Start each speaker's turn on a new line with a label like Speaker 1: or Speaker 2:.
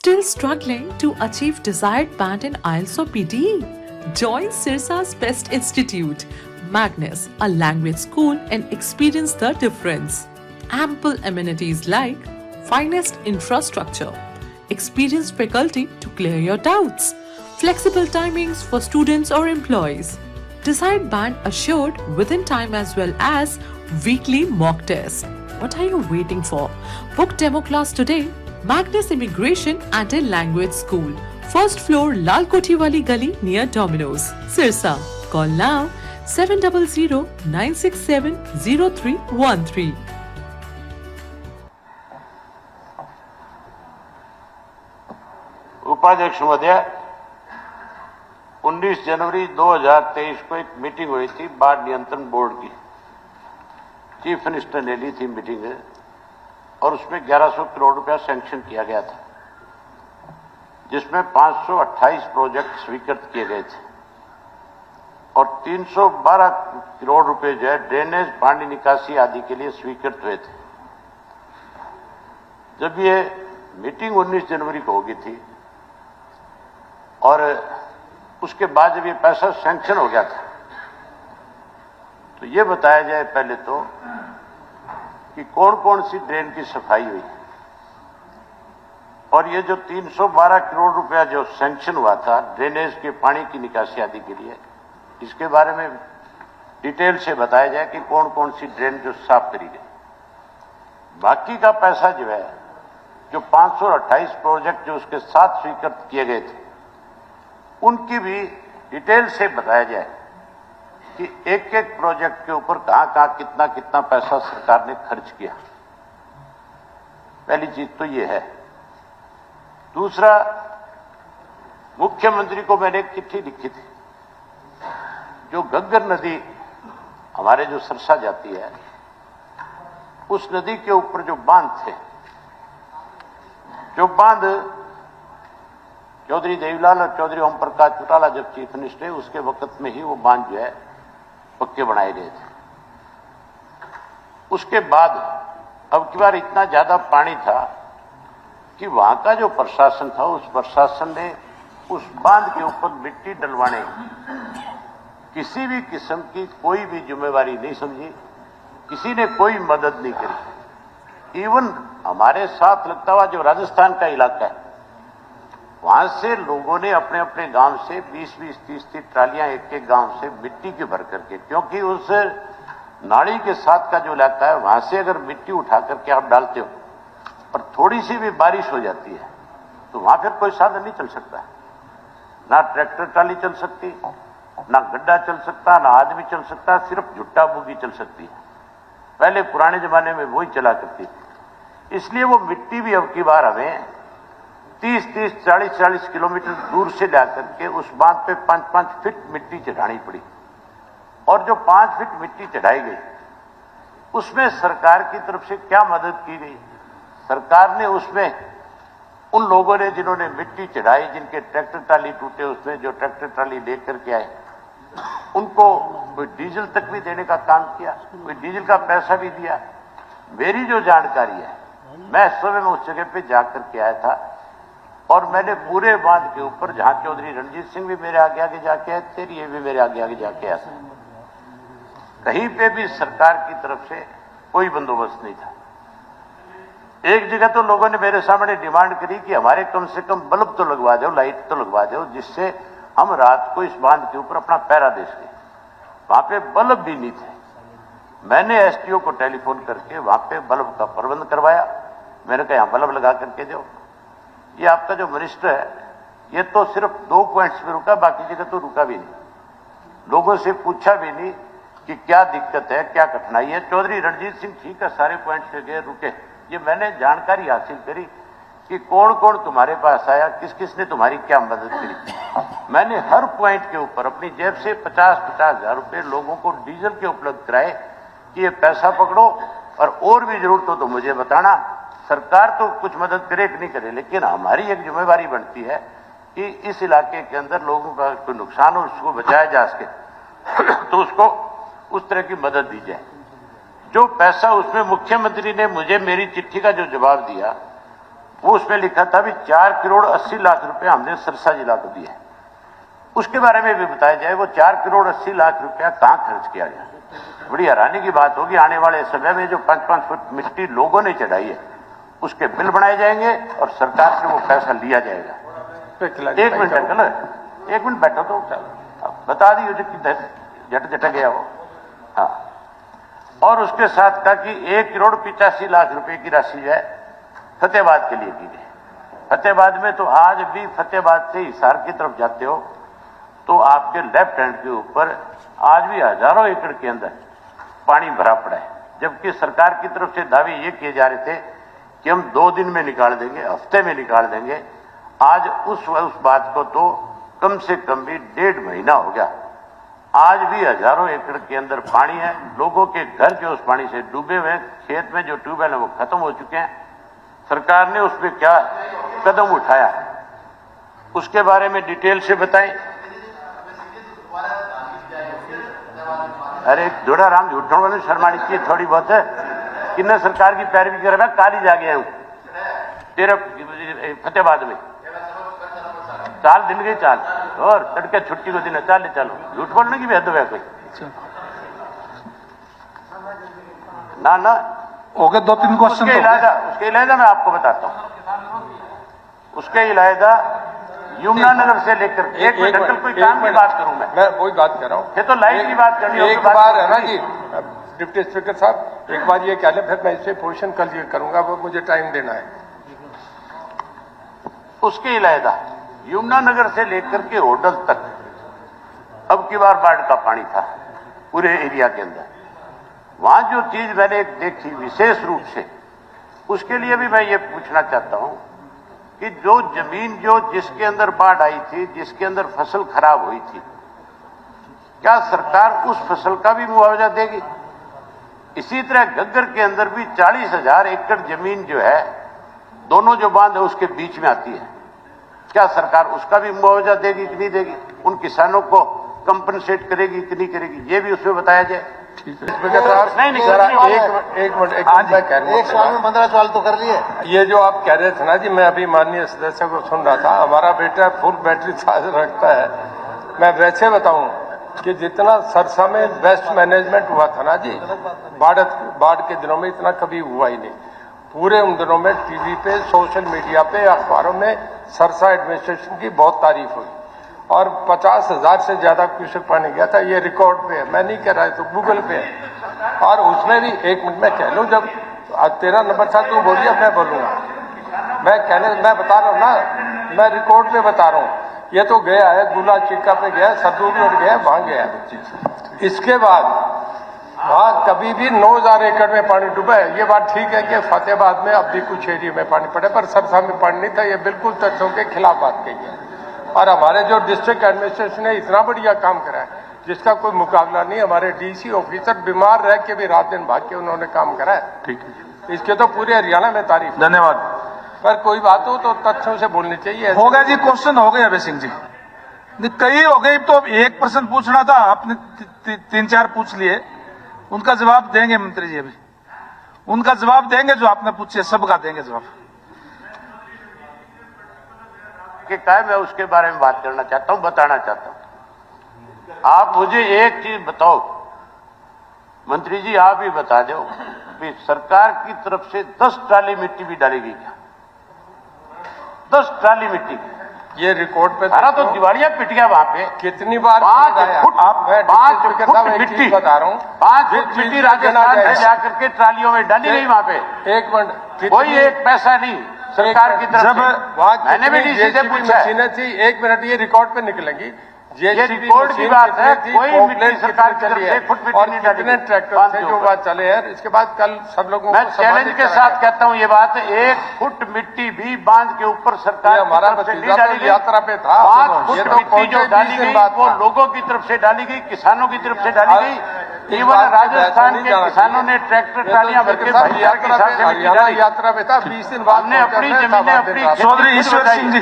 Speaker 1: Still struggling to achieve desired band in IELTS or PTE? Join Sirsa's Best Institute, Magnus, a language school, and experience the difference. Ample amenities like finest infrastructure, experienced faculty to clear your doubts, flexible timings for students or employees, desired band assured within time as well as weekly mock tests. What are you waiting for? Book demo class today. Magnus Immigration and a Language School. First floor, Lal Koti Wali Gali near Domino's, Sirsa. Call now 700-967-0313.
Speaker 2: उपाध्यक्ष महोदय, 19 जनवरी 2023 को एक meeting हुई थी बाढ़ नियंत्रण board की। Chief minister ने ली थी मीटिंग और उसमें 1100 करोड़ रुपया सैंक्शन किया गया था, जिसमें 528 प्रोजेक्ट स्वीकृत किए गए थे और 312 करोड़ रुपए जो है ड्रेनेज, पानी निकासी आदि के लिए स्वीकृत हुए थे। जब ये मीटिंग 19 जनवरी को होगी थी और उसके बाद जब ये पैसा सैंक्शन हो गया था, तो ये बताया जाए पहले तो कि कौन कौन सी ड्रेन की सफाई हुई और ये जो 312 करोड़ रुपया जो सैंक्शन हुआ था ड्रेनेज के पानी की निकासी आदि के लिए, इसके बारे में डिटेल से बताया जाए कि कौन कौन सी ड्रेन जो साफ करी गई। बाकी का पैसा जो है, जो 528 प्रोजेक्ट जो उसके साथ स्वीकृत किए गए थे, उनकी भी डिटेल से बताया जाए कि एक एक प्रोजेक्ट के ऊपर कहां कहां कितना कितना पैसा सरकार ने खर्च किया। पहली चीज तो ये है। दूसरा, मुख्यमंत्री को मैंने एक चिट्ठी लिखी थी। जो घग्गर नदी हमारे जो सरसा जाती है, उस नदी के ऊपर जो बांध थे, जो बांध चौधरी देवीलाल और चौधरी ओम प्रकाश चौटाला जब चीफ मिनिस्टर, उसके वक्त में ही वो बांध जो है पक्के बनाए गए थे। उसके बाद अब की बार इतना ज्यादा पानी था कि वहां का जो प्रशासन था, उस प्रशासन ने उस बांध के ऊपर मिट्टी डलवाने किसी भी किस्म की कोई भी जिम्मेवारी नहीं समझी, किसी ने कोई मदद नहीं करी। इवन हमारे साथ लगता हुआ जो राजस्थान का इलाका है, वहां से लोगों ने अपने अपने गांव से 20-20, 30-30 ट्रालियां एक एक गांव से मिट्टी की भर करके, क्योंकि उस नाली के साथ का जो इलाका है, वहां से अगर मिट्टी उठा करके आप डालते हो और थोड़ी सी भी बारिश हो जाती है तो वहां फिर कोई साधन नहीं चल सकता। ना ट्रैक्टर ट्राली चल सकती, ना गड्ढा चल सकता, ना आदमी चल सकता, सिर्फ झुट्टा बुगी चल सकती है। पहले पुराने जमाने में वही चला करती थी। इसलिए वो मिट्टी भी अब की बार हमें 30-30, 40-40 किलोमीटर दूर से जाकर के उस बांध पे 5-5 फीट मिट्टी चढ़ानी पड़ी। और जो 5 फीट मिट्टी चढ़ाई गई, उसमें सरकार की तरफ से क्या मदद की गई? सरकार ने उसमें उन लोगों ने जिन्होंने मिट्टी चढ़ाई, जिनके ट्रैक्टर ट्राली टूटे, उसमें जो ट्रैक्टर ट्राली लेकर के आए, उनको कोई डीजल तक भी देने का काम किया, कोई डीजल का पैसा भी दिया। मेरी जो जानकारी है, मैं सुबह में उस जगह पे जाकर के आया था और मैंने पूरे बांध के ऊपर, जहां चौधरी रणजीत सिंह भी मेरे आगे आगे जाके आए, तेरी ये भी मेरे आगे आगे जाके आया, कहीं पे भी सरकार की तरफ से कोई बंदोबस्त नहीं था। एक जगह तो लोगों ने मेरे सामने डिमांड करी कि हमारे कम से कम बल्ब तो लगवा दो, लाइट तो लगवा दो, जिससे हम रात को इस बांध के ऊपर अपना पहरा दे सके। वहां पे बल्ब भी नहीं थे। मैंने एसटीओ को टेलीफोन करके वहां पे बल्ब का प्रबंध करवाया। मैंने कहा यहां बल्ब लगा करके दो। ये आपका जो मिनिस्टर है, ये तो सिर्फ 2 पॉइंट्स पे रुका, बाकी जगह तो रुका भी नहीं। लोगों से पूछा भी नहीं कि क्या दिक्कत है, क्या कठिनाई है। चौधरी रणजीत सिंह ठीक है, सारे पॉइंट्स पे गए, रुके। ये मैंने जानकारी हासिल करी कि कौन कौन तुम्हारे पास आया, किस किस ने तुम्हारी क्या मदद करी। मैंने हर पॉइंट के ऊपर अपनी जेब से 50-50 हजार रुपए लोगों को डीजल के उपलब्ध कराए कि ये पैसा पकड़ो और भी जरूरत हो तो मुझे बताना। सरकार तो कुछ मदद करे कि नहीं करे, लेकिन हमारी एक जिम्मेवारी बनती है कि इस इलाके के अंदर लोगों का कोई नुकसान हो, उसको बचाया जा सके तो उसको उस तरह की मदद दी जाए। जो पैसा उसमें मुख्यमंत्री ने मुझे मेरी चिट्ठी का जो जवाब दिया, वो उसमें लिखा था भी 4,80,00,000 रुपया हमने सिरसा जिला को दिया है। उसके बारे में भी बताया जाए वो 4,80,00,000 रुपया कहां खर्च किया गया। बड़ी हैरानी की बात होगी, आने वाले समय में जो 5-5 फुट मिट्टी लोगों ने चढ़ाई है उसके बिल बनाए जाएंगे और सरकार से वो पैसा लिया जाएगा। एक मिनट अंकल, एक मिनट बैठो तो बता दी झट झट गया वो। हाँ, और उसके साथ कहा कि 1,85,00,000 रुपए की राशि है फतेहाबाद के लिए की गई। फतेहाबाद में तो आज भी फतेहाबाद से हिसार की तरफ जाते हो तो आपके लेफ्ट हैंड के ऊपर आज भी हजारों एकड़ के अंदर पानी भरा पड़ा है, जबकि सरकार की तरफ से दावे ये किए जा रहे थे कि हम 2 दिन में निकाल देंगे, हफ्ते में निकाल देंगे। आज उस बात को तो कम से कम भी 1.5 महीना हो गया। आज भी हजारों एकड़ के अंदर पानी है, लोगों के घर जो उस पानी से डूबे हुए हैं, खेत में जो ट्यूबवेल है वो खत्म हो चुके हैं। सरकार ने उस पर क्या कदम उठाया उसके बारे में डिटेल से बताएं। अरे जोड़ा राम झूठों वाले शर्मानी की थोड़ी बहुत है, किन्ने सरकार की पैरवी कर रहा, काली जा गया हूं तेरा फतेहाबाद में चाल दिन गई चाल और तड़के छुट्टी को दिन है, चाल चलो झूठ बोलने की भी हद है कोई ना
Speaker 3: हो गए 2-3 क्वेश्चन।
Speaker 2: उसके इलाजा मैं आपको बताता हूं, उसके इलाजा यमुना नगर से लेकर एक मिनट अंकल कोई काम की बात करूं मैं
Speaker 3: वही बात कर रहा हूं।
Speaker 2: ये तो लाइट की बात करनी है।
Speaker 3: एक बार है ना जी डिप्टी स्पीकर साहब, एक बार ये कह लें फिर मैं इससे पोजीशन कल ये करूंगा, वो मुझे टाइम देना है।
Speaker 2: उसके इलाजा यमुना नगर से लेकर के होटल तक अब की बार बाढ़ का पानी था पूरे एरिया के अंदर। वहां जो चीज मैंने देखी विशेष रूप से, उसके लिए भी मैं ये पूछना चाहता हूं कि जो जमीन जो जिसके अंदर बाढ़ आई थी, जिसके अंदर फसल खराब हुई थी, क्या सरकार उस फसल का भी मुआवजा देगी? इसी तरह घग्गर के अंदर भी 40,000 एकड़ जमीन जो है दोनों जो बांध है उसके बीच में आती है, क्या सरकार उसका भी मुआवजा देगी कि नहीं देगी? उन किसानों को कंपनसेट करेगी कि नहीं करेगी, ये भी उसमें बताया जाए।
Speaker 3: एक मिनट
Speaker 4: एक सवाल में 15 सवाल तो कर लिए।
Speaker 3: ये जो आप कह रहे थे ना जी, मैं अभी माननीय सदस्य को सुन रहा था, हमारा बेटा फुल बैटरी चार्ज रखता है। मैं वैसे बताऊं कि जितना सरसा में वेस्ट मैनेजमेंट हुआ था ना जी, बाढ़ के दिनों में इतना कभी हुआ ही नहीं। पूरे उन दिनों में टीवी पे, सोशल मीडिया पे, अखबारों में सरसा एडमिनिस्ट्रेशन की बहुत तारीफ हुई और 50,000 से ज्यादा क्यूसेक पानी गया था। ये रिकॉर्ड पे है, मैं नहीं कह रहा, तो गूगल पे है। और उसमें भी एक मिनट में कह लूं, जब तेरा नंबर था तू बोलिए, मैं बोलूंगा। मैं बता रहा हूं ना, मैं रिकॉर्ड पे बता रहा हूं। ये तो गया है, गुला चिक्का पे गया, सदूगढ़ गया, वहां गया। इसके बाद वहां कभी भी 9,000 एकड़ में पानी डूबा है। ये बात ठीक है कि फतेहाबाद में अब भी कुछ एरिया में पानी पड़े, पर सरसा में पानी नहीं था। ये बिल्कुल तथ्यों के खिलाफ बात कही है। और हमारे जो डिस्ट्रिक्ट एडमिनिस्ट्रेशन ने इतना बढ़िया काम करा है जिसका कोई मुकाबला नहीं। हमारे डीसी ऑफिसर बीमार रह के भी रात दिन भाग के उन्होंने काम करा है।
Speaker 5: ठीक है,
Speaker 3: इसके तो पूरे हरियाणा में तारीफ।
Speaker 5: धन्यवाद।
Speaker 3: पर कोई बात हो तो तथ्यों से बोलनी चाहिए।
Speaker 5: हो गया जी, क्वेश्चन हो गए अभय सिंह जी, कई हो गई। तो एक प्रश्न पूछना था, आपने 3-4 पूछ लिए, उनका जवाब देंगे मंत्री जी। अभी उनका जवाब देंगे जो आपने पूछे, सबका देंगे जवाब।
Speaker 2: कि क्या मैं उसके बारे में बात करना चाहता हूं, बताना चाहता हूं। आप मुझे एक चीज बताओ मंत्री जी, आप ही बता दो कि सरकार की तरफ से 10 ट्राली मिट्टी भी डाली गई क्या? 10 ट्राली मिट्टी।
Speaker 3: ये रिकॉर्ड पे
Speaker 2: सारा तो दिवालिया पिट गया वहां पे।
Speaker 3: कितनी बार
Speaker 2: 5 फुट
Speaker 3: मिट्टी बता रहा हूँ,
Speaker 2: 5 फुट मिट्टी राजस्थान से जाकर के ट्रालियों में डाली गई वहां पे।
Speaker 3: एक मिनट,
Speaker 2: कोई एक पैसा नहीं सरकार की तरफ से। मैंने भी डीसी से पूछा है।
Speaker 3: मशीनें थी, 1 मिनट, ये रिकॉर्ड पे निकलेंगी।
Speaker 2: ये रिकॉर्ड की बात है, कोई मिट्टी सरकार की तरफ से फुट मिट्टी नहीं डाली।
Speaker 3: कितने ट्रैक्टर थे जो बात चले हैं। इसके बाद कल सब लोगों
Speaker 2: मैं चैलेंज के साथ कहता हूं ये बात, 1 फुट मिट्टी भी बांध के ऊपर सरकार
Speaker 3: हमारा
Speaker 2: नहीं डाली गई।
Speaker 3: यात्रा पे था।
Speaker 2: 5 फुट मिट्टी जो डाली गई वो लोगों की तरफ से डाली गई, किसानों की तरफ से डाली गई। इवन राजस्थान के किसानों ने ट्रैक्टर ट्रालियां भर के
Speaker 3: यात्रा पे था। 20 दिन बाद
Speaker 2: हमने अपनी जमीनें अपनी
Speaker 5: चौधरी ईश्वर सिंह जी।